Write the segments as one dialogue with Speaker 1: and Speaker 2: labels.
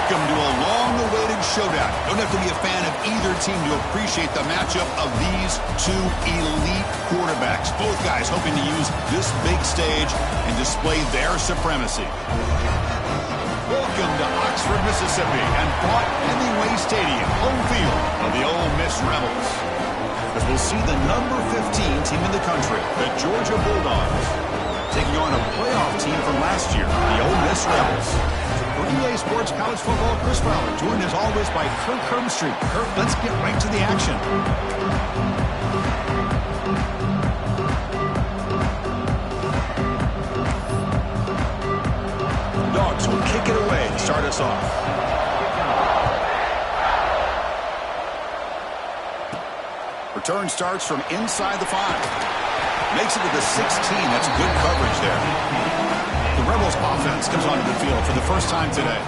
Speaker 1: Welcome to a long-awaited showdown. Don't have to be a fan of either team to appreciate the matchup of these two elite quarterbacks. Both guys hoping to use this big stage and display their supremacy. Welcome to Oxford, Mississippi, and Vaught Hemingway Stadium, home field of the Ole Miss Rebels. As we'll see the number 15 team in the country, the Georgia Bulldogs, taking on a playoff team from last year, the Ole Miss Rebels. For EA Sports College Football, Chris Fowler, joined as always by Kirk Herbstreit. Kirk, let's get right to the action. Dogs will kick it away to start us off. Return starts from inside the 5. Makes it to the 16. That's good coverage there. The Rebels offense comes onto the field for the first time today.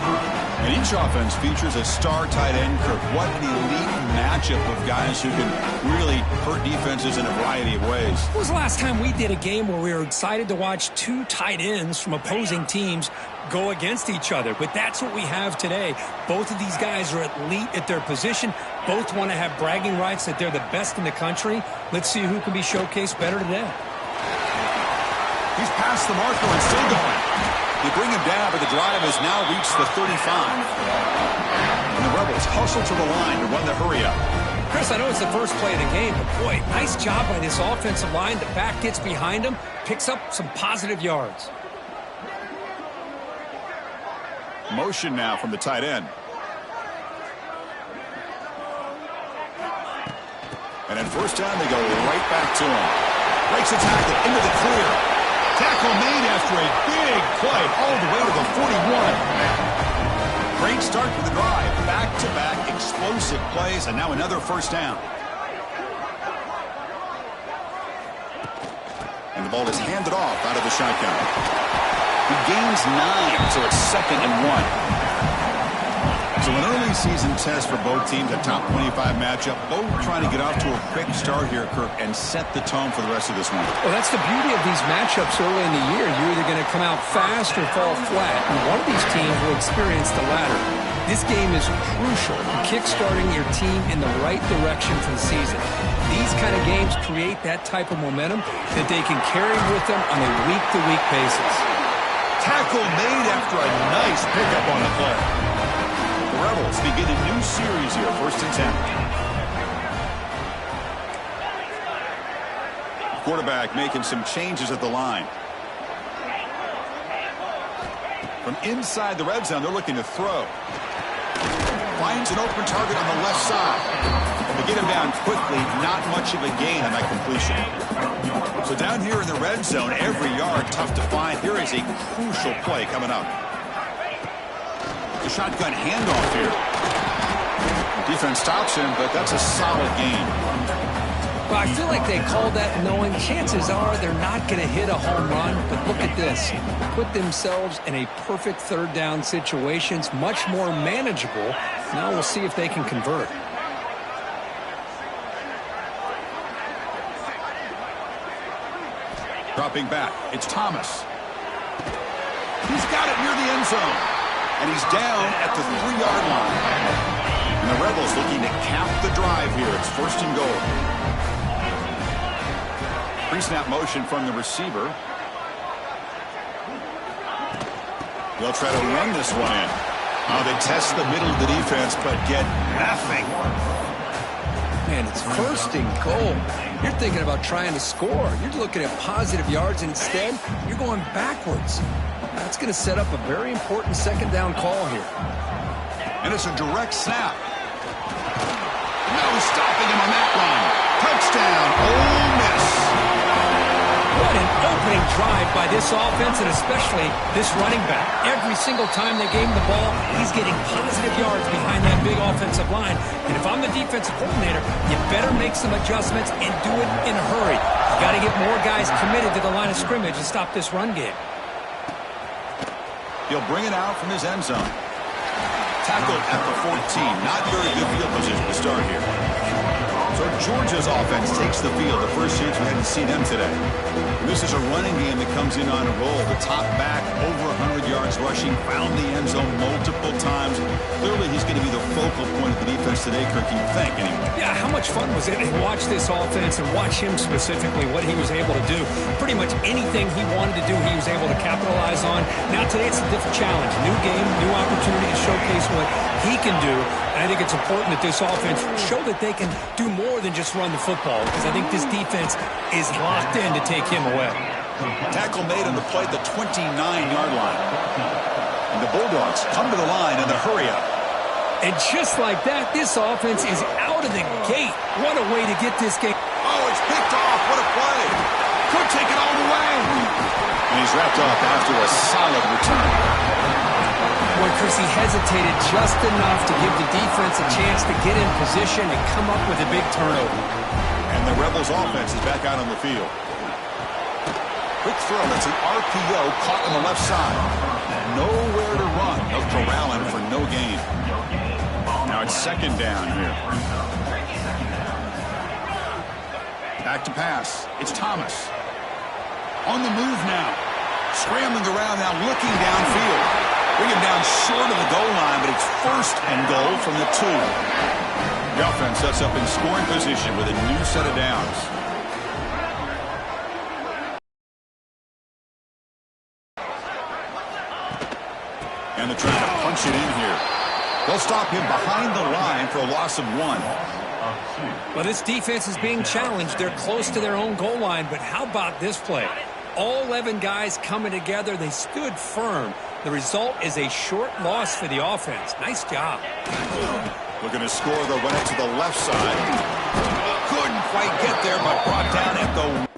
Speaker 1: And each offense features a star tight end, Kirk. What an elite matchup of guys who can really hurt defenses in a variety of ways.
Speaker 2: When was the last time we did a game where we were excited to watch two tight ends from opposing teams go against each other? But that's what we have today. Both of these guys are elite at their position. Both want to have bragging rights that they're the best in the country. Let's see who can be showcased better today.
Speaker 1: He's past the marker and still going. They bring him down, but the drive has now reached the 35. And the Rebels hustle to the line to run the hurry-up.
Speaker 2: Chris, I know it's the first play of the game, but boy, nice job by this offensive line. The back gets behind him, picks up some positive yards.
Speaker 1: Motion now from the tight end. And at first down, they go right back to him. Breaks a tackle into the clear. Tackle made after a big play all the way to the 41. Great start to the drive. Back-to-back explosive plays, and now another first down. And the ball is handed off out of the shotgun. He gains 9, so it's 2nd and 1. So an early season test for both teams, a top 25 matchup. Both trying to get off to a quick start here, Kirk, and set the tone for the rest of this one.
Speaker 2: Well, that's the beauty of these matchups early in the year. You're either going to come out fast or fall flat, and one of these teams will experience the latter. This game is crucial in kickstarting your team in the right direction for the season. These kind of games create that type of momentum that they can carry with them on a week-to-week basis.
Speaker 1: Tackle made after a nice pickup on the play. The Rebels begin a new series here, 1st and 10. Quarterback making some changes at the line. From inside the red zone, they're looking to throw. Finds an open target on the left side. They get him down quickly, not much of a gain on that completion. So down here in the red zone, every yard tough to find. Here is a crucial play coming up. The shotgun handoff here. The defense stops him, but that's a solid gain.
Speaker 2: Well, I feel like they called that knowing chances are they're not going to hit a home run. But look at this. Put themselves in a perfect 3rd down situation. It's much more manageable. Now we'll see if they can convert.
Speaker 1: Dropping back, it's Thomas. He's got it near the end zone. And he's down at the 3-yard line. And the Rebels looking to cap the drive here. It's 1st and goal. Pre-snap motion from the receiver. They'll try to run this one in. Oh, they test the middle of the defense, but get nothing.
Speaker 2: Man, it's 1st and goal. You're thinking about trying to score. You're looking at positive yards, and instead, you're going backwards. That's going to set up a very important 2nd down call here.
Speaker 1: And it's a direct snap. No stopping him on that one. Touchdown, Ole Miss.
Speaker 2: What an opening drive by this offense, and especially this running back. Every single time they gave him the ball, he's getting positive yards behind that big offensive line. And if I'm the defensive coordinator, you better make some adjustments and do it in a hurry. You got to get more guys committed to the line of scrimmage and stop this run game.
Speaker 1: He'll bring it out from his end zone. Tackled at the 14. Not very good field position to start here. So Georgia's offense takes the field. The first chance we had to see them today. This is a running game that comes in on a roll. The top back, over 100 yards rushing, found the end zone multiple times. Clearly, he's going to be the focal point of the defense today, Kirk, you think, anyway.
Speaker 2: Yeah, how much fun was it to watch this offense and watch him specifically, what he was able to do. Pretty much anything he wanted to do, he was able to capitalize on. Now, today, it's a different challenge. New game, new opportunity to showcase what he can do. And I think it's important that this offense show that they can do more than just run the football, because I think this defense is locked in to take him away.
Speaker 1: Tackle made on the play at the 29-yard line. And the Bulldogs come to the line in the hurry-up.
Speaker 2: And just like that, this offense is out of the gate. What a way to get this game.
Speaker 1: Oh, it's picked off. What a play. Could take it all the way. And he's wrapped up after a solid return.
Speaker 2: Boy, Chris, he hesitated just enough to give the defense a chance to get in position and come up with a big turnover.
Speaker 1: And the Rebels offense is back out on the field. Quick throw. That's an RPO caught on the left side. Nowhere to run. No corralling for no gain. Now it's second down here. Back to pass. It's Thomas. On the move now. Scrambling around now, looking downfield. Bring him down short of the goal line, but it's first and goal from the 2. The offense sets up in scoring position with a new set of downs. And they're trying to punch it in here. They'll stop him behind the line for a loss of 1.
Speaker 2: Well, this defense is being challenged. They're close to their own goal line, but how about this play? All 11 guys coming together. They stood firm. The result is a short loss for the offense. Nice job.
Speaker 1: Looking to score, they'll run it to the left side. Couldn't quite get there, but brought down at the...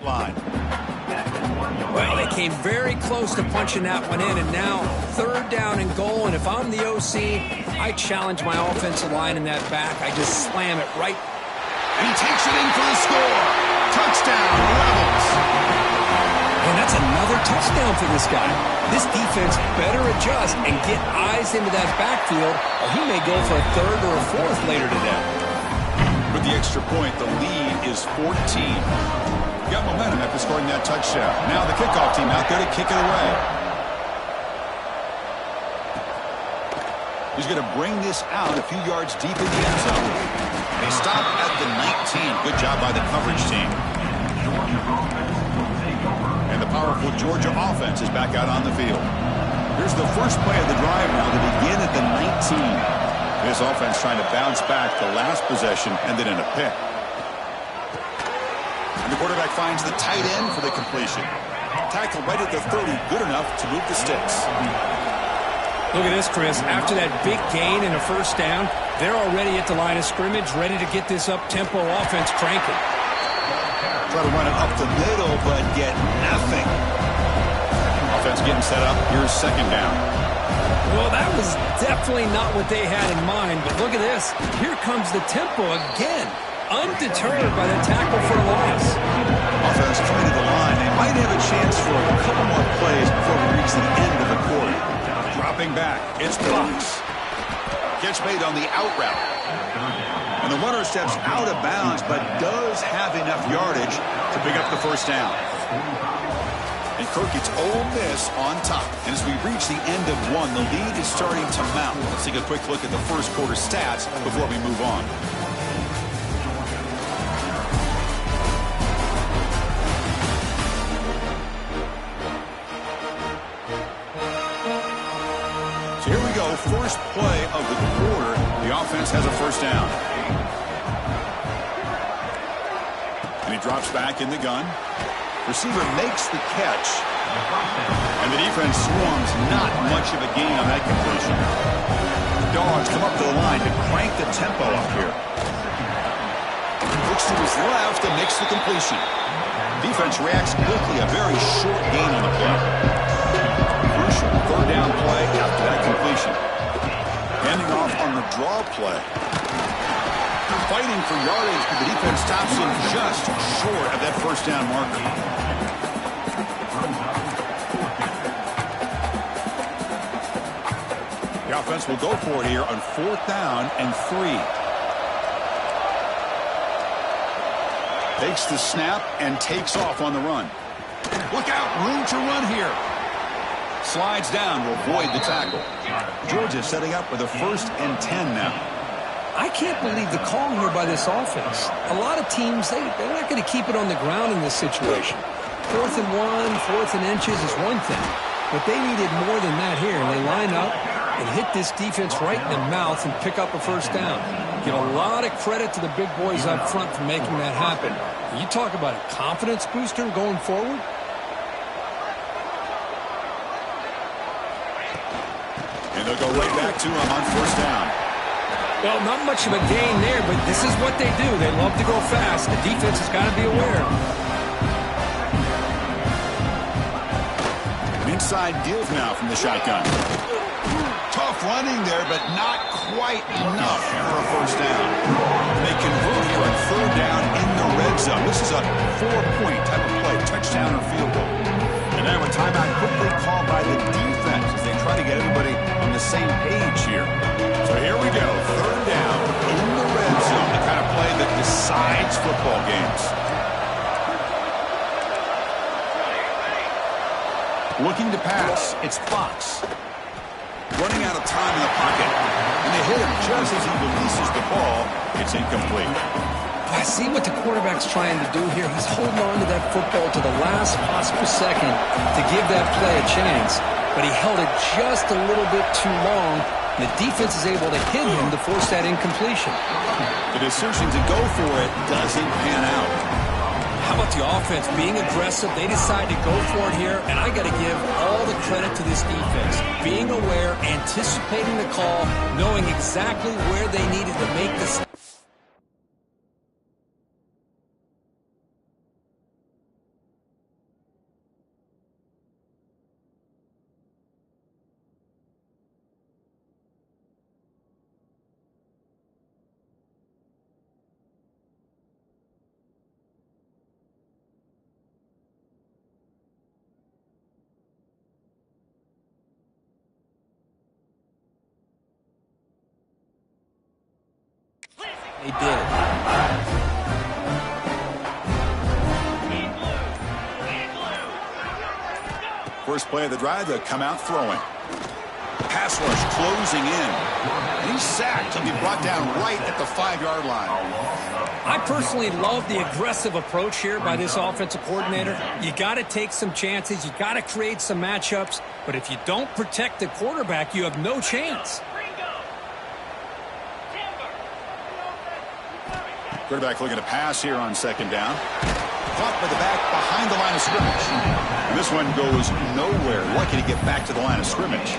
Speaker 1: line.
Speaker 2: Well, they came very close to punching that one in, and now 3rd down and goal. And if I'm the OC, I challenge my offensive line in that back. I just slam it right.
Speaker 1: And he takes it in for the score. Touchdown, Rebels.
Speaker 2: And that's another touchdown for this guy. This defense better adjust and get eyes into that backfield, or he may go for a 3rd or a 4th later today.
Speaker 1: With the extra point, the lead is 14. Got momentum after scoring that touchdown. Now the kickoff team out there to kick it away. He's going to bring this out a few yards deep in the end zone. They stop at the 19. Good job by the coverage team. And the powerful Georgia offense is back out on the field. Here's the first play of the drive now to begin at the 19. This offense trying to bounce back. The last possession ended in a pick. And the quarterback finds the tight end for the completion. Tackle right at the 30, good enough to move the sticks.
Speaker 2: Look at this, Chris. After that big gain and a 1st down, they're already at the line of scrimmage, ready to get this up-tempo offense cranking.
Speaker 1: Try to run it up the middle, but get nothing. Offense getting set up. Here's 2nd down.
Speaker 2: Well, that was definitely not what they had in mind, but look at this. Here comes the tempo again. Undeterred by the tackle for a loss.
Speaker 1: Offense coming to the line. They might have a chance for a couple more plays before we reach the end of the quarter. Dropping back. It's Fox. Catch made on the out route. And the runner steps out of bounds, but does have enough yardage to pick up the 1st down. And Kirk gets Ole Miss on top. And as we reach the end of one, the lead is starting to mount. Let's take a quick look at the first quarter stats before we move on. So here we go. First play of the quarter. The offense has a 1st down. And he drops back in the gun. Receiver makes the catch. And the defense swarms. Not much of a gain on that completion. The Dogs come up to the line to crank the tempo up here. Looks to his left and makes the completion. Defense reacts quickly. A very short gain on the play. Crucial 3rd down play after that completion. Handing off on the draw play. Fighting for yardage, but the defense stops him just short of that 1st down marker. The offense will go for it here on 4th down and 3. Takes the snap and takes off on the run. Look out, room to run here. Slides down to avoid the tackle. Georgia setting up with a 1st and 10 now.
Speaker 2: I can't believe the call here by this offense. A lot of teams, they're not going to keep it on the ground in this situation. 4th and 1, 4th and inches is one thing. But they needed more than that here. And they line up and hit this defense right in the mouth and pick up a 1st down. Give a lot of credit to the big boys up front for making that happen. You talk about a confidence booster going forward.
Speaker 1: And they'll go right back to him on 1st down.
Speaker 2: Well, not much of a gain there, but this is what they do. They love to go fast. The defense has got to be aware.
Speaker 1: Inside deals now from the shotgun. Tough running there, but not quite enough for a 1st down. They convert here on 3rd down in the red zone. This is a 4-point type of play, touchdown or field goal. And now a timeout quickly called by the defense as they try to get everybody on the same page here. So here we go, 3rd down in the red zone, the kind of play that decides football games. Looking to pass, it's Fox. Running out of time in the pocket. And they hit him just as he releases the ball. It's incomplete.
Speaker 2: I see what the quarterback's trying to do here. He's holding on to that football to the last possible second to give that play a chance. But he held it just a little bit too long. And the defense is able to hit him to force that incompletion.
Speaker 1: The decision to go for it doesn't pan out.
Speaker 2: How about the offense being aggressive? They decide to go for it here, and I got to give all the credit to this defense. Being aware, anticipating the call, knowing exactly where they needed to make the. They did.
Speaker 1: First play of the drive, they'll come out throwing. Pass rush closing in. And he's sacked. He'll be brought down right at the 5-yard line.
Speaker 2: I personally love the aggressive approach here by this offensive coordinator. You got to take some chances. You got to create some matchups. But if you don't protect the quarterback, you have no chance.
Speaker 1: Quarterback looking to pass here on second down. Caught by the back behind the line of scrimmage. And this one goes nowhere. Lucky to get back to the line of scrimmage.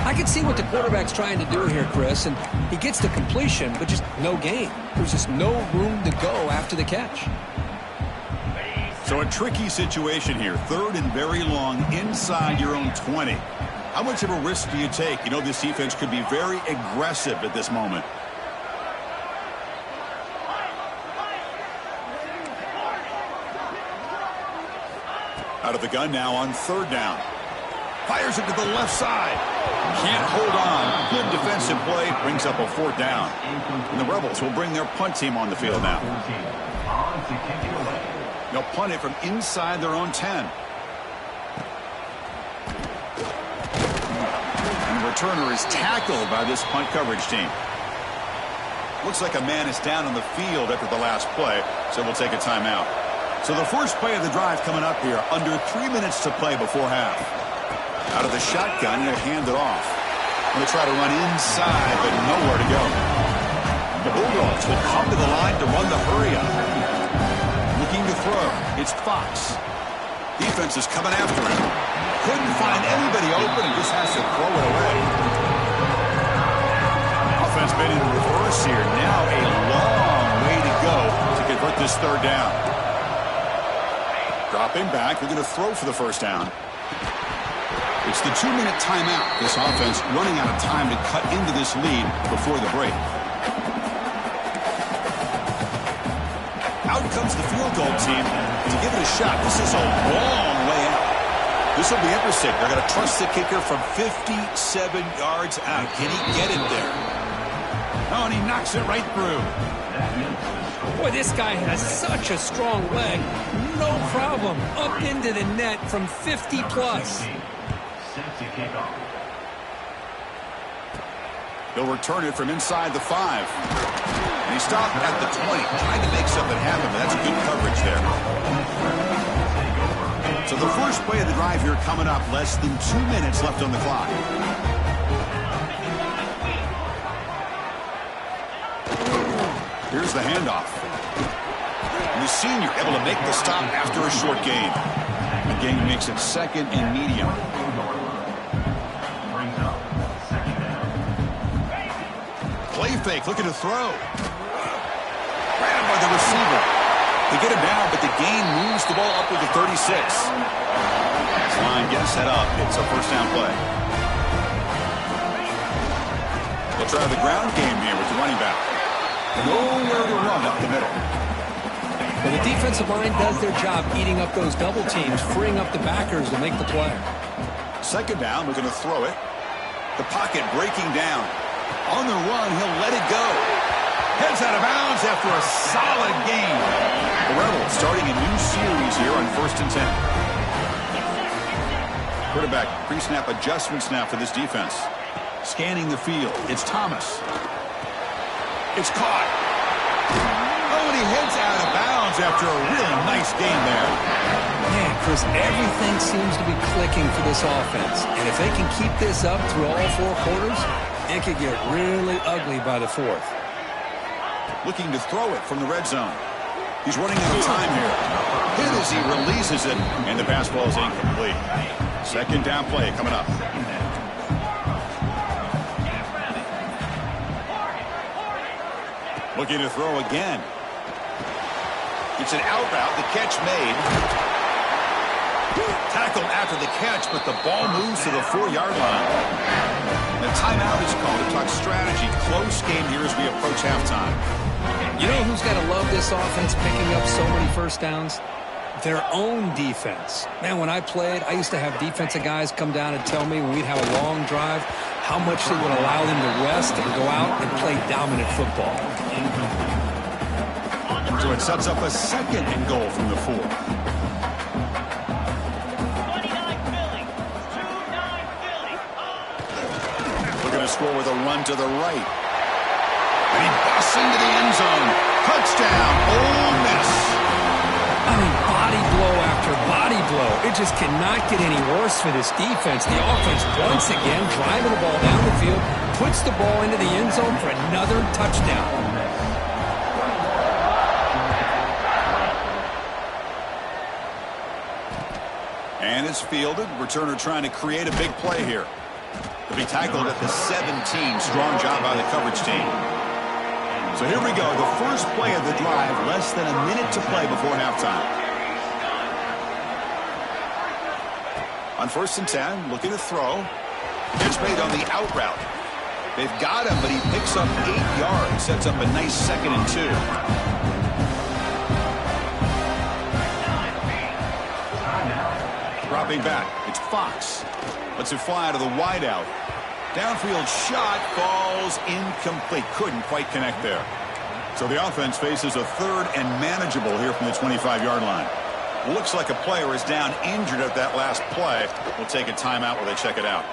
Speaker 2: I can see what the quarterback's trying to do here, Chris, and he gets the completion, but just no gain. There's just no room to go after the catch.
Speaker 1: So a tricky situation here. 3rd and very long inside your own 20. How much of a risk do you take? You know this defense could be very aggressive at this moment. Out of the gun now on 3rd down. Fires it to the left side. Can't hold on. Good defensive play. Brings up a 4th down. And the Rebels will bring their punt team on the field now. They'll punt it from inside their own 10. And the returner is tackled by this punt coverage team. Looks like a man is down on the field after the last play, so we'll take a timeout. So the first play of the drive coming up here. Under 3 minutes to play before half. Out of the shotgun, he'll hand it off. Going to try to run inside, but nowhere to go. The Bulldogs will come to the line to run the hurry up. Looking to throw. It's Fox. Defense is coming after him. Couldn't find anybody open and just has to throw it away. Offense been in reverse here. Now a long way to go to convert this 3rd down. Dropping back. They're going to throw for the first down. It's the 2-minute timeout. This offense running out of time to cut into this lead before the break. Out comes the field goal team to give it a shot. This is a long way out. This will be interesting. They're going to trust the kicker from 57 yards out. Can he get it there? Oh, and he knocks it right through.
Speaker 2: Boy, this guy has such a strong leg. No problem. Up into the net from 50+.
Speaker 1: He'll return it from inside the 5. And he stopped at the 20, trying to make something happen, but that's good coverage there. So the first play of the drive here coming up. Less than 2 minutes left on the clock. Here's the handoff. And the senior able to make the stop after a short gain. The gain makes it 2nd and medium. Play fake, looking to throw. Grabbed by the receiver. They get him down, but the gain moves the ball up to the 36. This line gets set up. It's a first down play. They'll try the ground game here with the running back. Nowhere to run up the middle.
Speaker 2: Well, the defensive line does their job eating up those double teams, freeing up the backers to make the play.
Speaker 1: 2nd down, we're going to throw it. The pocket breaking down. On the run, he'll let it go. Heads out of bounds after a solid game. The Rebels starting a new series here on 1st and 10. Quarterback pre-snap adjustments now for this defense. Scanning the field. It's Thomas. It's caught. Oh, and he heads out of bounds after a really nice game there.
Speaker 2: Man, Chris, everything seems to be clicking for this offense. And if they can keep this up through all 4 quarters, it could get really ugly by the 4th.
Speaker 1: Looking to throw it from the red zone. He's running out of time here. Hit as he releases it, and the pass ball is incomplete. 2nd down play coming up. Looking to throw again. It's an out route. The catch made. Tackled after the catch, but the ball moves to the 4-yard line. The timeout is called to talk strategy. Close game here as we approach halftime.
Speaker 2: You know who's got to love this offense picking up so many first downs? Their own defense. Man, when I played, I used to have defensive guys come down and tell me when we'd have a long drive how much they would allow them to rest best and go out and play dominant football.
Speaker 1: So it sets up a second and goal from the 4. Looking to score with a run to the right. And he busts into the end zone. Touchdown, Ole Miss.
Speaker 2: I mean, body blow after body blow. It just cannot get any worse for this defense. The offense once again driving the ball down the field, puts the ball into the end zone for another touchdown.
Speaker 1: And it's fielded. Returner trying to create a big play here. To be tackled at the 17. Strong job by the coverage team. So here we go. The first play of the drive. Less than a minute to play before halftime. On 1st and 10. Looking to throw. Pitch made on the out route. They've got him, but he picks up 8 yards. Sets up a nice 2nd and 2. Dropping back. It's Fox. Lets it fly out of the wideout. Downfield shot falls incomplete. Couldn't quite connect there. So the offense faces a 3rd and manageable here from the 25-yard line. Looks like a player is down injured at that last play. We'll take a timeout while they check it out.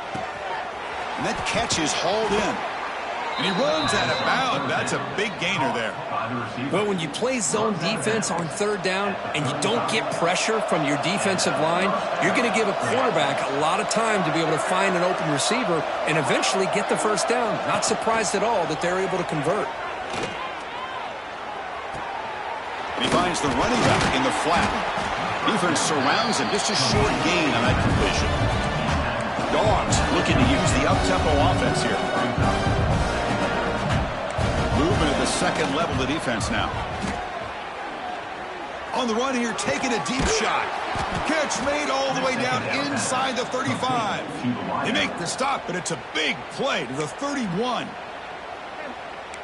Speaker 1: And that catch is hauled in. And he runs out of bounds. That's a big gainer there.
Speaker 2: Well, when you play zone defense on 3rd down and you don't get pressure from your defensive line, you're going to give a quarterback a lot of time to be able to find an open receiver and eventually get the 1st down. Not surprised at all that they're able to convert.
Speaker 1: And he finds the running back in the flat. Defense surrounds him. Just a short gain on that completion. Dogs looking to use the up-tempo offense here. Movement at the 2nd level of the defense now. On the run here, taking a deep shot. Catch made all the way down inside the 35. They make the stop, but it's a big play to the 31.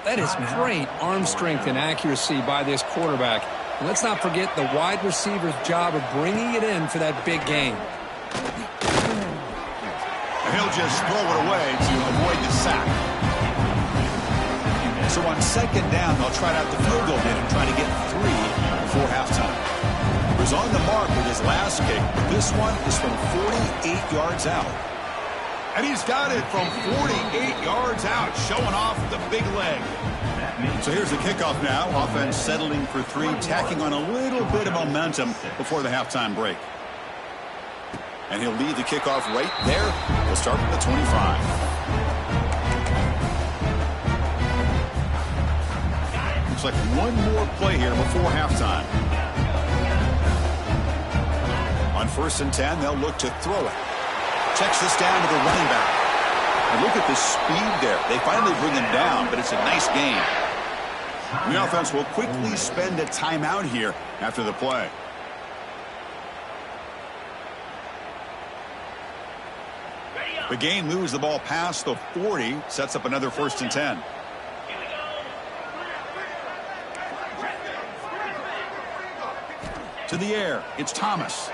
Speaker 2: That is great arm strength and accuracy by this quarterback. And let's not forget the wide receiver's job of bringing it in for that big gain.
Speaker 1: And he'll just throw it away to avoid the sack. So on 2nd down, they'll try out the field goal bid and try to get 3 before halftime. He was on the mark with his last kick. This one is from 48 yards out. And he's got it from 48 yards out, showing off the big leg. So here's the kickoff now. Offense settling for 3, tacking on a little bit of momentum before the halftime break. And he'll lead the kickoff right there. We'll start from the 25. Looks like one more play here before halftime. On 1st and 10, they'll look to throw it. Checks this down to the running back. And look at the speed there. They finally bring him down, but it's a nice gain. The offense will quickly spend a timeout here after the play. The game moves the ball past the 40, sets up another 1st and 10. To the air, it's Thomas.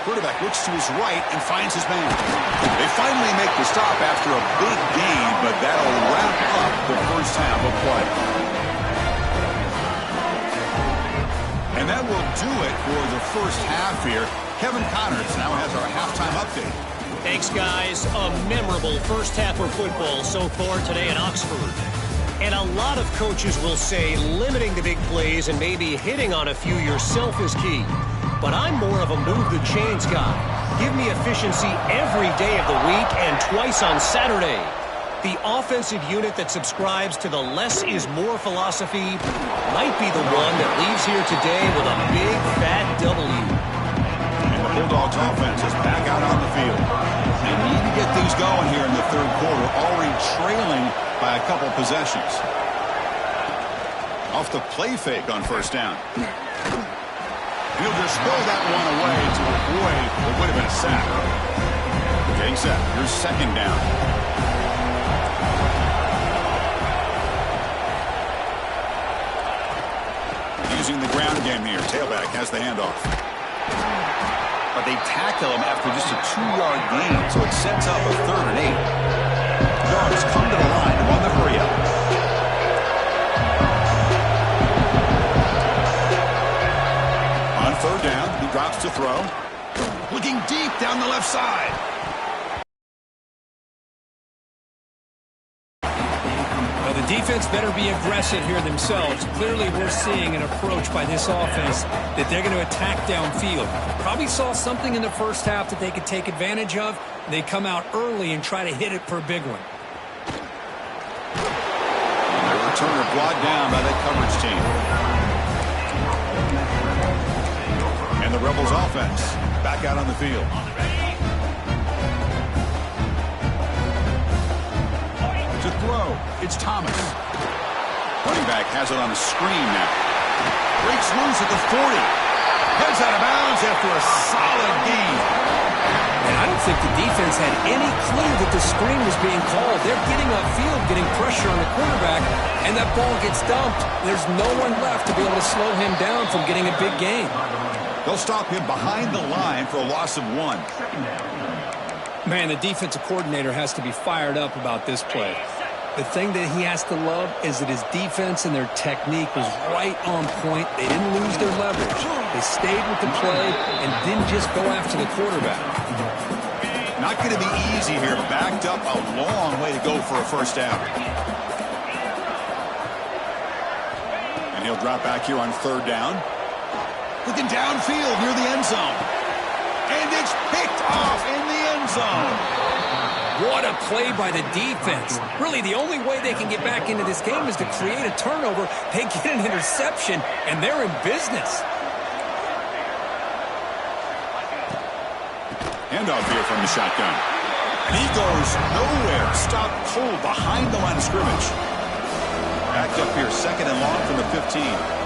Speaker 1: Quarterback looks to his right and finds his man. They finally make the stop after a big gain, but that'll wrap up the first half of play. And that will do it for the first half here. Kevin Connors now has our halftime update.
Speaker 3: Thanks, guys. A memorable first half of football so far today in Oxford. And a lot of coaches will say limiting the big plays and maybe hitting on a few yourself is key. But I'm more of a move-the-chains guy. Give me efficiency every day of the week and twice on Saturday. The offensive unit that subscribes to the less is more philosophy might be the one that leaves here today with a big, fat W.
Speaker 1: And the Bulldogs offense is back out on the field. They need to get things going here in the 3rd quarter, already trailing by a couple possessions. Off the play fake on 1st down. He'll just throw that one away to avoid what would have been a sack. Getting set. Here's 2nd down. Using the ground game here. Tailback has the handoff. But they tackle him after just a 2-yard gain, so it sets up a 3rd and 8. down the left side.
Speaker 2: Well, the defense better be aggressive here themselves. Clearly, we're seeing an approach by this offense that they're going to attack downfield. Probably saw something in the first half that they could take advantage of. They come out early and try to hit it for a big one.
Speaker 1: The returner brought down by that coverage team. And the Rebels offense back out on the field. To throw, it's Thomas. Running back has it on a screen now. Breaks loose at the 40. Heads out of bounds after a solid gain.
Speaker 2: And I don't think the defense had any clue that the screen was being called. They're getting upfield, getting pressure on the quarterback, and that ball gets dumped. There's no one left to be able to slow him down from getting a big gain.
Speaker 1: They'll stop him behind the line for a loss of 1.
Speaker 2: Man, the defensive coordinator has to be fired up about this play. The thing that he has to love is that his defense and their technique was right on point. They didn't lose their leverage. They stayed with the play and didn't just go after the quarterback.
Speaker 1: Not going to be easy here. Backed up a long way to go for a first down. And he'll drop back here on 3rd down. Looking downfield near the end zone. And it's picked off in the end zone.
Speaker 2: What a play by the defense. Really, the only way they can get back into this game is to create a turnover. They get an interception, and they're in business.
Speaker 1: Handoff here from the shotgun. And he goes nowhere. Stop cold behind the line of scrimmage. Back up here, 2nd and long from the 15.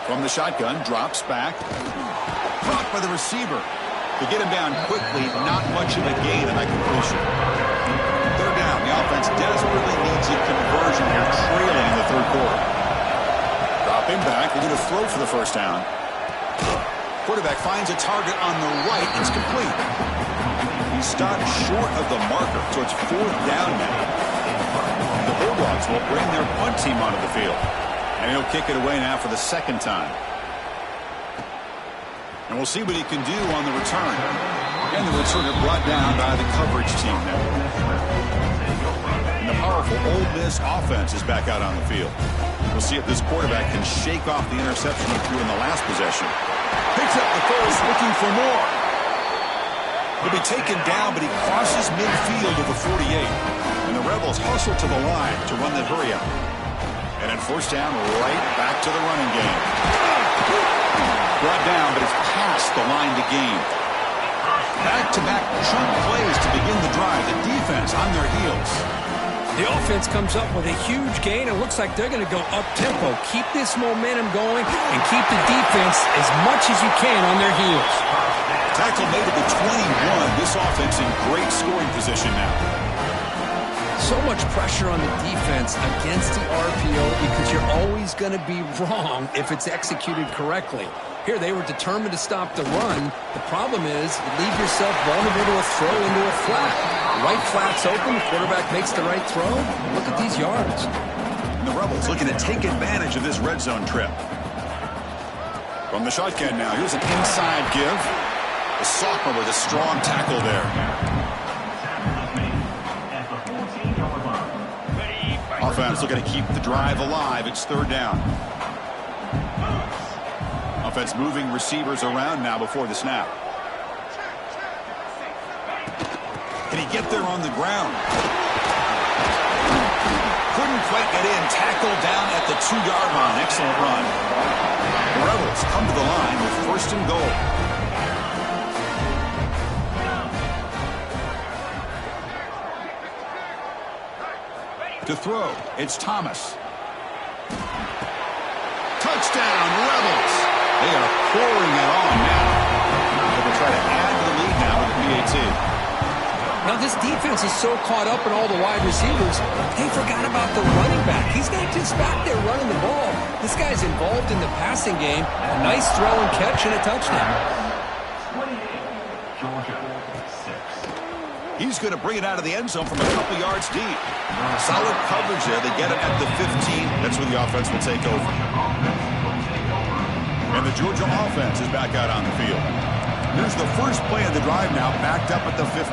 Speaker 1: From the shotgun, drops back. Blocked by the receiver. To get him down quickly, not much of a gain on that completion. 3rd down. The offense desperately needs a conversion here, trailing in the 3rd quarter. Dropping back. They're going to throw for the first down. Quarterback finds a target on the right. It's complete. He stopped short of the marker, so it's 4th down now. The Bulldogs will bring their punt team onto the field. And he'll kick it away now for the 2nd time. And we'll see what he can do on the return. And the returner brought down by the coverage team now. And the powerful Ole Miss offense is back out on the field. We'll see if this quarterback can shake off the interception he threw in the last possession. Picks up the first, looking for more. He'll be taken down, but he crosses midfield of the 48. And the Rebels hustle to the line to run that hurry up. And at 1st down, right back to the running game. Brought down, but it's past the line to gain. Back-to-back chunk plays to begin the drive. The defense on their heels.
Speaker 2: The offense comes up with a huge gain. It looks like they're going to go up-tempo. Keep this momentum going and keep the defense as much as you can on their heels.
Speaker 1: Tackle made at the 21. This offense in great scoring position now.
Speaker 2: So much pressure on the defense against the RPO because you're always going to be wrong if it's executed correctly. Here, they were determined to stop the run. The problem is you leave yourself vulnerable to a throw into a flat. Right flat's open. The quarterback makes the right throw. Look at these yards.
Speaker 1: And the Rebels looking to take advantage of this red zone trip. From the shotgun now, here's an inside give. The sophomore with a strong tackle there. Offense looking to keep the drive alive. It's 3rd down. Offense moving receivers around now before the snap. Can he get there on the ground? Couldn't quite get in. Tackled down at the 2-yard line. Excellent run. The Rebels come to the line with 1st and goal. To throw, it's Thomas. Touchdown, Rebels. They are pouring it on now. They will try to add to the lead now with the PAT.
Speaker 2: Now, this defense is so caught up in all the wide receivers, they forgot about the running back. He's not just back there running the ball. This guy's involved in the passing game. A nice throw and catch and a touchdown.
Speaker 1: He's going to bring it out of the end zone from a couple yards deep. Solid coverage there. They get it at the 15. That's where the offense will take over. And And the Georgia offense is back out on the field. Here's the first play of the drive now, backed up at the 15.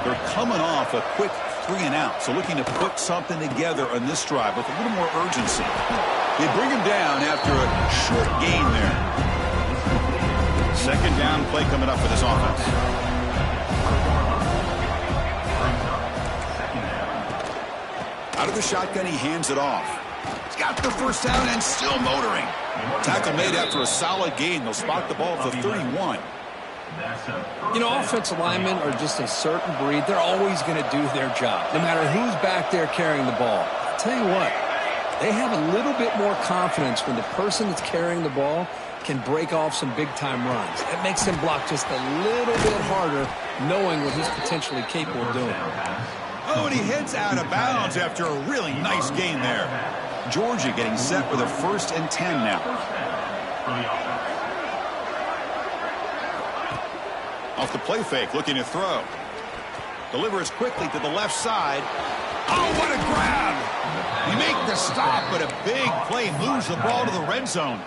Speaker 1: They're coming off a quick 3-and-out, so looking to put something together on this drive with a little more urgency. They bring him down after a short gain there. Second down play coming up for this offense. Out of the shotgun, he hands it off. He's got the first down and still motoring. Tackle made after a solid gain. They'll spot the ball at the 31.
Speaker 2: You know, offensive linemen are just a certain breed. They're always going to do their job, no matter who's back there carrying the ball. I'll tell you what, they have a little bit more confidence when the person that's carrying the ball can break off some big-time runs. It makes them block just a little bit harder, knowing what he's potentially capable of doing.
Speaker 1: Oh, and he heads out of bounds after a really nice gain there. Georgia getting set with a 1st and 10 now. Off the play fake, looking to throw. Delivers quickly to the left side. Oh, what a grab! You make the stop, but a big play moves the ball to the red zone.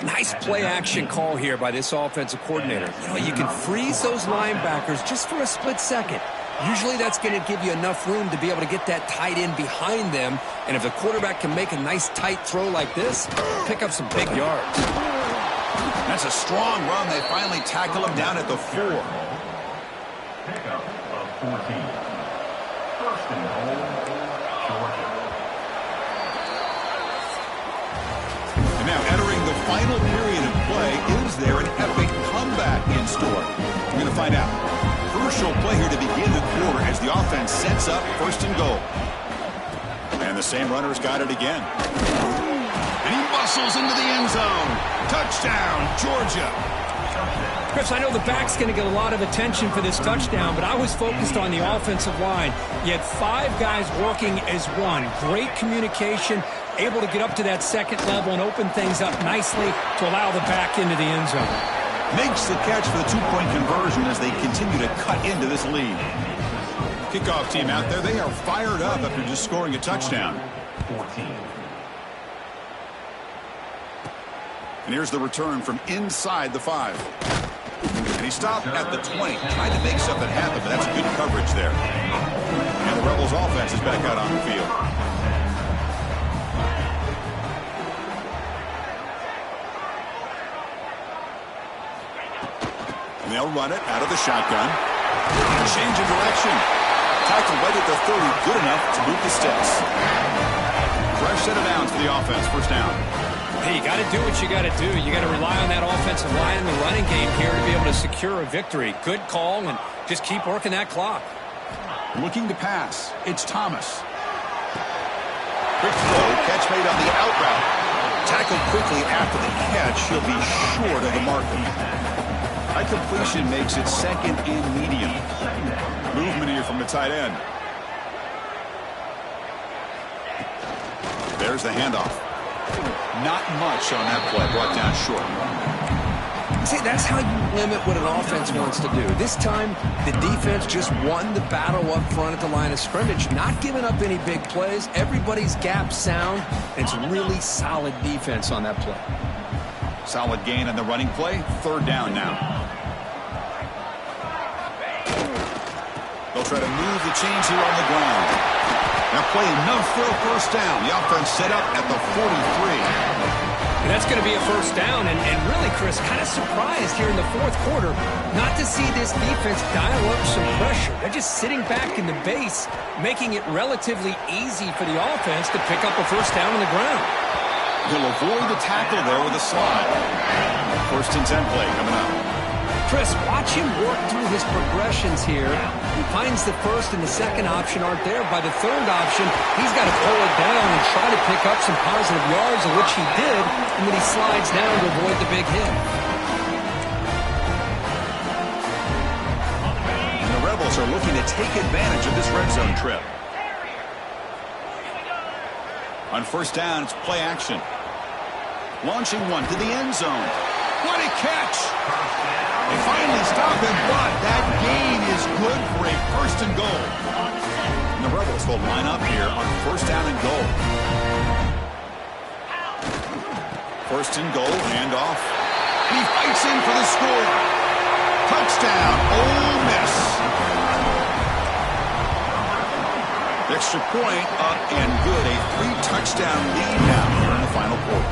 Speaker 2: Nice play-action call here by this offensive coordinator. You know, you can freeze those linebackers just for a split second. Usually that's going to give you enough room to be able to get that tight end behind them. And if the quarterback can make a nice tight throw like this, pick up some big yards.
Speaker 1: That's a strong run. They finally tackle him down at the 4.
Speaker 4: Pickup of 14. First and goal, Georgia.
Speaker 1: And now entering the final period of play, is there an epic comeback in store? We're going to find out. Crucial play here to begin the quarter as the offense sets up 1st and goal. And the same runner's got it again. And he muscles into the end zone. Touchdown, Georgia.
Speaker 2: Chris, I know the back's going to get a lot of attention for this touchdown, but I was focused on the offensive line. You had 5 guys working as one. Great communication, able to get up to that second level and open things up nicely to allow the back into the end zone.
Speaker 1: Makes the catch for the 2-point conversion as they continue to cut into this lead. Kickoff team out there, they are fired up after just scoring a touchdown.
Speaker 4: 14.
Speaker 1: And here's the return from inside the 5. And he stopped at the 20, trying to make something happen, but that's good coverage there. And the Rebels offense is back out on the field. And they'll run it out of the shotgun. Change of direction. Tackle right at the 30, good enough to move the sticks. Fresh set of downs for the offense, 1st down.
Speaker 2: Hey, you got to do what you got to do. You got to rely on that offensive line and the running game here to be able to secure a victory. Good call, and just keep working that clock.
Speaker 1: Looking to pass. It's Thomas. Quick throw, catch made on the out route. Tackled quickly after the catch. He'll be short of the marker. High completion makes it 2nd and medium. Movement here from the tight end. There's the handoff. Not much on that play, brought down short.
Speaker 2: See, that's how you limit what an offense wants to do. This time, the defense just won the battle up front at the line of scrimmage, not giving up any big plays. Everybody's gap sound, and it's really solid defense on that play.
Speaker 1: Solid gain on the running play. 3rd down now. They'll try to move the chains here on the ground. Now play enough for a 1st down. The offense set up at the 43.
Speaker 2: And that's going to be a 1st down. And really, Chris, kind of surprised here in the 4th quarter not to see this defense dial up some pressure. They're just sitting back in the base, making it relatively easy for the offense to pick up a 1st down on the ground.
Speaker 1: He'll avoid the tackle there with a slide. 1st and 10 play coming up.
Speaker 2: Chris, watch him work through his progressions here. He finds the 1st and the 2nd option aren't there. By the 3rd option, he's got to pull it down and try to pick up some positive yards, of which he did, and then he slides down to avoid the big hit.
Speaker 1: And the Rebels are looking to take advantage of this red zone trip. On 1st down, it's play action. Launching one to the end zone. What a catch! They finally stop him, but that gain is good for a 1st and goal. And the Rebels will line up here on 1st down and goal. First and goal, handoff. He fights in for the score. Touchdown, Ole Miss. Extra point up and good. A 3-touchdown lead now here in the final quarter.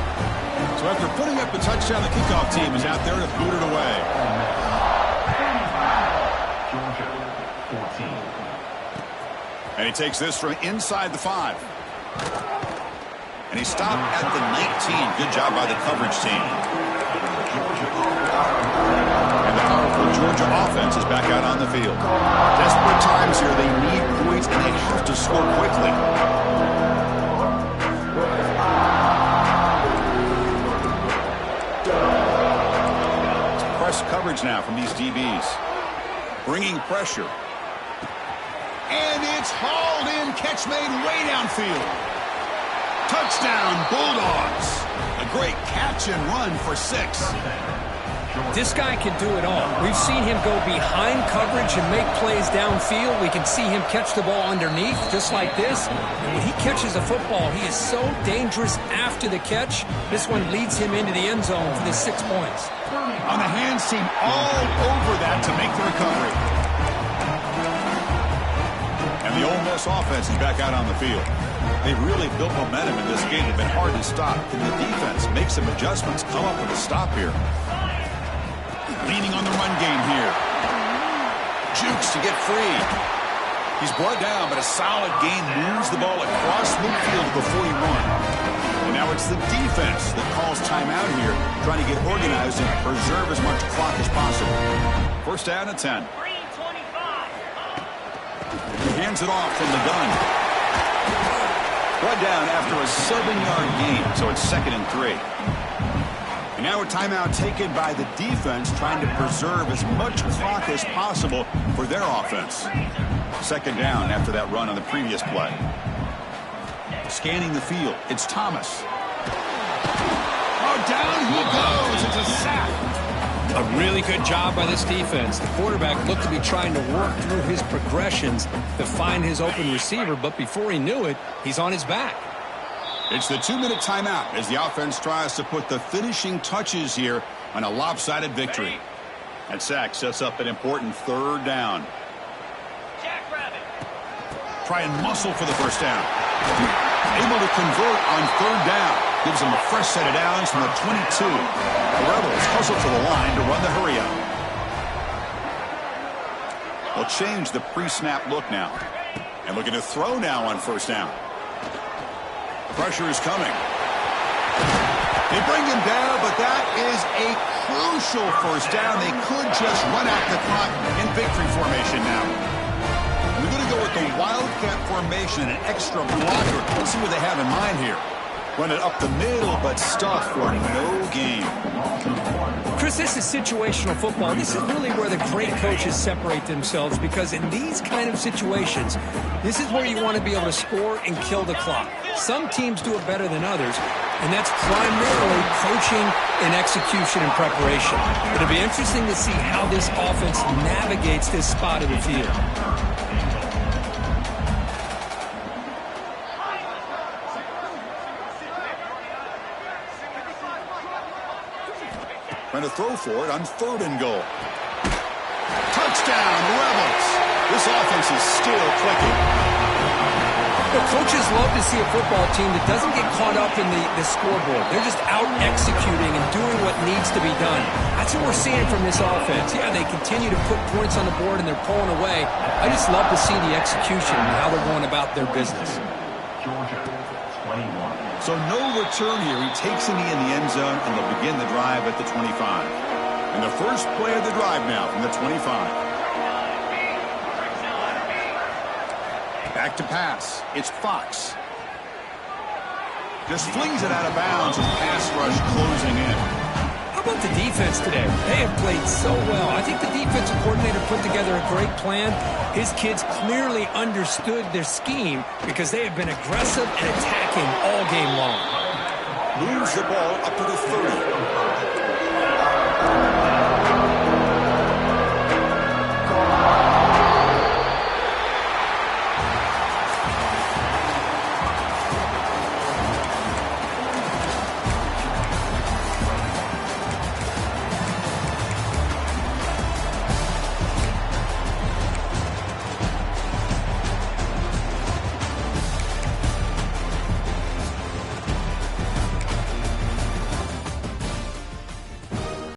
Speaker 1: So after putting up the touchdown, the kickoff team is out there to boot it away.
Speaker 4: Georgia, 14.
Speaker 1: And he takes this from inside the 5. And he stopped at the 19. Good job by the coverage team. And the powerful Georgia offense is back out on the field. Desperate times here. They need points, and they have to score quickly. It's press coverage now from these DBs. Bringing pressure. And it's hauled in. Catch made way downfield. Touchdown, Bulldogs. A great catch and run for 6.
Speaker 2: This guy can do it all. We've seen him go behind coverage and make plays downfield. We can see him catch the ball underneath, just like this. And when he catches a football, he is so dangerous after the catch. This one leads him into the end zone for the 6 points.
Speaker 1: On the hands team all over that to make the recovery. And the Ole Miss offense is back out on the field. They've really built momentum in this game. They've been hard to stop. Can the defense make some adjustments, come up with a stop here? Leaning on the run game here. Jukes to get free. He's brought down, but a solid gain moves the ball across midfield before he runs. And now it's the defense that calls timeout here, trying to get organized and preserve as much clock as possible. First down at 10. He hands it off from the gun. Brought down after a 7-yard gain, so it's 2nd and 3. And now a timeout taken by the defense, trying to preserve as much clock as possible for their offense. 2nd down after that run on the previous play. Scanning the field, it's Thomas. Oh, down he goes. It's a sack.
Speaker 2: A really good job by this defense. The quarterback looked to be trying to work through his progressions to find his open receiver, but before he knew it, he's on his back.
Speaker 1: It's the 2-minute timeout as the offense tries to put the finishing touches here on a lopsided victory. That sack sets up an important 3rd down. Try and muscle for the first down. Able to convert on 3rd down. Gives them a fresh set of downs from the 22. The Rebels hustle to the line to run the hurry up. They'll change the pre-snap look now. And looking to throw now on 1st down. Pressure is coming. They bring him down, but that is a crucial 1st down. They could just run out the clock in victory formation now. We're going to go with the Wildcat formation and an extra blocker. Let's see what they have in mind here. Run it up the middle, but stuff for no gain.
Speaker 2: Chris, this is situational football. This is really where the great coaches separate themselves, because in these kind of situations, this is where you want to be able to score and kill the clock. Some teams do it better than others, and that's primarily coaching and execution and preparation. It'll be interesting to see how this offense navigates this spot of the field.
Speaker 1: Trying to throw for it on 3rd and goal. Touchdown, Rebels. This offense is still clicking.
Speaker 2: Well, coaches love to see a football team that doesn't get caught up in the scoreboard. They're just out executing and doing what needs to be done. That's what we're seeing from this offense. Yeah, they continue to put points on the board and they're pulling away. I just love to see the execution and how they're going about their business.
Speaker 4: Georgia, 21.
Speaker 1: So no return here. He takes in the end zone, and they'll begin the drive at the 25. And the first play of the drive now from the 25. Back to pass. It's Fox. Just flings it out of bounds with pass rush closing in.
Speaker 2: How about the defense today? They have played so well. I think the defensive coordinator put together a great plan. His kids clearly understood their scheme because they have been aggressive and attacking all game long.
Speaker 1: Moves the ball up to the 30.